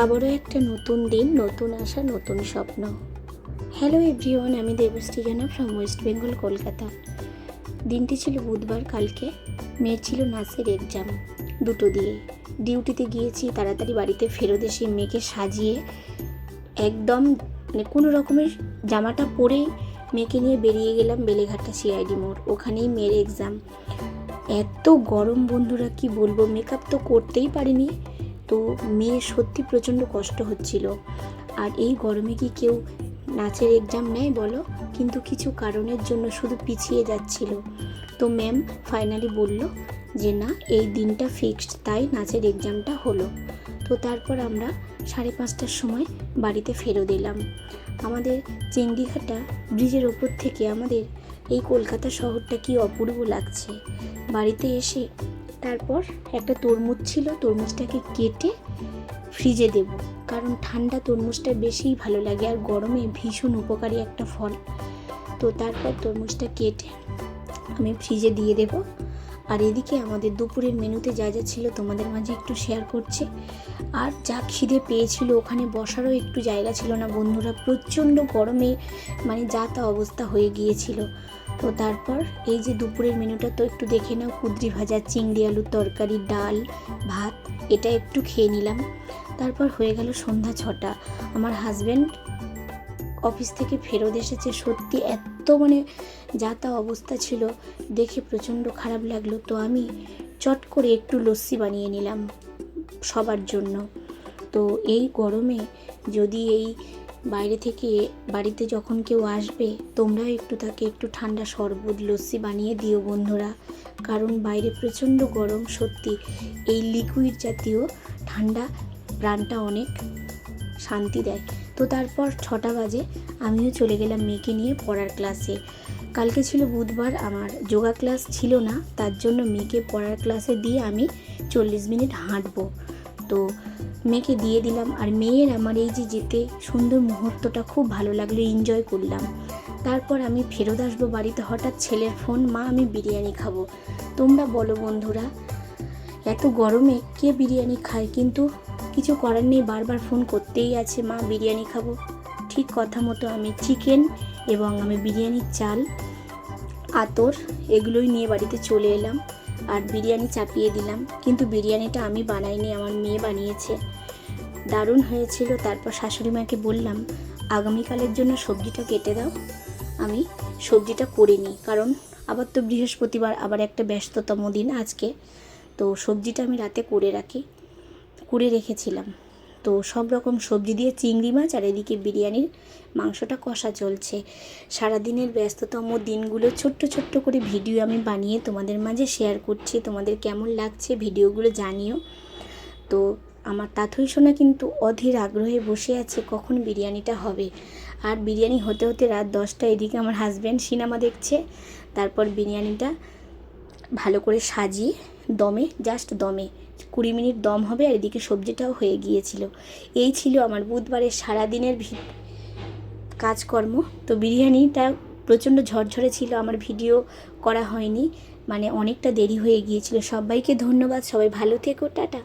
আবারও একটা নতুন দিন, নতুন আশা, নতুন স্বপ্ন। হ্যালো এভরিওয়ান, আমি দেবশ্রী জানা ফ্রম ওয়েস্ট বেঙ্গল, কলকাতা। দিনটি ছিল বুধবার। কালকে মেয়ের ছিল নাচের এক্সাম, দুটো দিয়ে ডিউটিতে গিয়েছি। তাড়াতাড়ি বাড়িতে ফেরত এসে মেয়েকে সাজিয়ে একদম কোনো রকমের জামাটা পরেই মেয়েকে নিয়ে বেরিয়ে গেলাম বেলেঘাটা সিআইডি মোড়। ওখানেই মেয়ের এক্সাম। এত গরম বন্ধুরা, কি বলবো, মেকআপ তো করতেই পারিনি। তো মেয়ের সত্যি প্রচণ্ড কষ্ট হচ্ছিল। আর এই গরমে কি কেউ নাচের এক্সাম নেয় বলো? কিন্তু কিছু কারণের জন্য শুধু পিছিয়ে যাচ্ছিল। তো ম্যাম ফাইনালি বলল যে না, এই দিনটা ফিক্সড, তাই নাচের এক্সামটা হলো। তো তারপর আমরা 5:30টার সময় বাড়িতে ফেরত এলাম। আমাদের চেঙ্গিঘাটা ব্রিজের ওপর থেকে আমাদের এই কলকাতা শহরটা কি অপূর্ব লাগছে। বাড়িতে এসে তারপর একটা তরমুজ ছিল, তরমুজটাকে কেটে ফ্রিজে দেব, কারণ ঠান্ডা তরমুজটা বেশিই ভালো লাগে আর গরমে ভীষণ উপকারী একটা ফল। তো তারপর তরমুজটা কেটে আমি ফ্রিজে দিয়ে দেব। আর এদিকে আমাদের দুপুরের মেনুতে যা যা ছিল তোমাদের মাঝে একটু শেয়ার করছি। আর যা খিদে পেয়েছিল, ওখানে বসারও একটু জায়গা ছিল না বন্ধুরা, প্রচণ্ড গরমে যা তা অবস্থা হয়ে গিয়েছিল। তো তারপর এই যে দুপুরের মেনুটা তো একটু দেখে নাও। কুঁদরি ভাজা, চিংড়ি আলুর তরকারি, ডাল, ভাত, এটা একটু খেয়ে নিলাম। তারপর হয়ে গেল সন্ধ্যা 6টা। আমার হাজব্যান্ড অফিস থেকে ফেরত এসেছে। সত্যি এত যা তা অবস্থা ছিল, দেখে প্রচণ্ড খারাপ লাগলো। তো আমি চট করে একটু লস্যি বানিয়ে নিলাম সবার জন্য। তো এই গরমে যদি এই বাইরে থেকে বাড়িতে যখন কেউ আসবে, তোমরাও একটু ঠান্ডা শরবত, লস্যি বানিয়ে দিও বন্ধুরা, কারণ বাইরে প্রচণ্ড গরম। সত্যি এই লিকুইড জাতীয় ঠান্ডা প্রাণটা অনেক শান্তি দেয়। তো তারপর 6টা বাজে আমিও চলে গেলাম মেয়েকে নিয়ে পড়ার ক্লাসে। কালকে ছিল বুধবার, আমার যোগা ক্লাস ছিল না, তার জন্য মেয়েকে পড়ার ক্লাসে দিয়ে আমি 40 মিনিট হাঁটবো। তো মেয়েকে দিয়ে দিলাম। আর মেয়ের আমার এই যে যেতে সুন্দর মুহূর্তটা খুব ভালো লাগলো, এনজয় করলাম। তারপর আমি ফেরত আসবো বাড়িতে, হঠাৎ ছেলের ফোন, মা আমি বিরিয়ানি খাবো। তোমরা বলো বন্ধুরা, এত গরমে কে বিরিয়ানি খায়? কিন্তু কিছু করার নেই, বারবার ফোন করতেই আছে, মা বিরিয়ানি খাবো। ঠিক কথা মতো আমি চিকেন এবং আমি বিরিয়ানির চাল, আতর এগুলোই নিয়ে বাড়িতে চলে এলাম আর বিরিয়ানি চাপিয়ে দিলাম। কিন্তু বিরিয়ানিটা আমি বানাইনি, আমার মেয়ে বানিয়েছে, দারুণ হয়েছিল। তারপর শাশুড়ি মাকে বললাম আগামীকালের জন্য সবজিটা কেটে দাও। আমি সবজিটা করে নিই, কারণ আবার তো বৃহস্পতিবার, আবার একটা ব্যস্ততম দিন আজকে। তো সবজিটা আমি রাতে করে রেখেছিলাম। তো সব রকম সবজি দিয়ে চিংড়ি মাছ, আর এদিকে বিরিয়ানির মাংসটা কষা চলছে। সারাদিনের ব্যস্ততম দিনগুলো ছোট্ট ছোট্ট করে ভিডিও আমি বানিয়ে তোমাদের মাঝে শেয়ার করছি। তোমাদের কেমন লাগছে ভিডিওগুলো জানিও। তো আমার তাথই সোনা কিন্তু অধীর আগ্রহে বসে আছে কখন বিরিয়ানিটা হবে। আর বিরিয়ানি হতে হতে রাত 10টা। এদিকে আমার হাজব্যান্ড সিনেমা দেখছে। তারপর বিরিয়ানিটা ভালো করে সাজিয়ে জাস্ট দমে 20 মিনিট দম হবে। আর এদিকে সবজিটাও হয়ে গিয়েছিল। এই ছিল আমার বুধবারের সারাদিনের কাজকর্ম। তো বিরিয়ানিটা প্রচণ্ড ঝরঝরে ছিল, আমার ভিডিও করা হয়নি, অনেকটা দেরি হয়ে গিয়েছিল। সবাইকে ধন্যবাদ, সবাই ভালো থেকো, টাটা।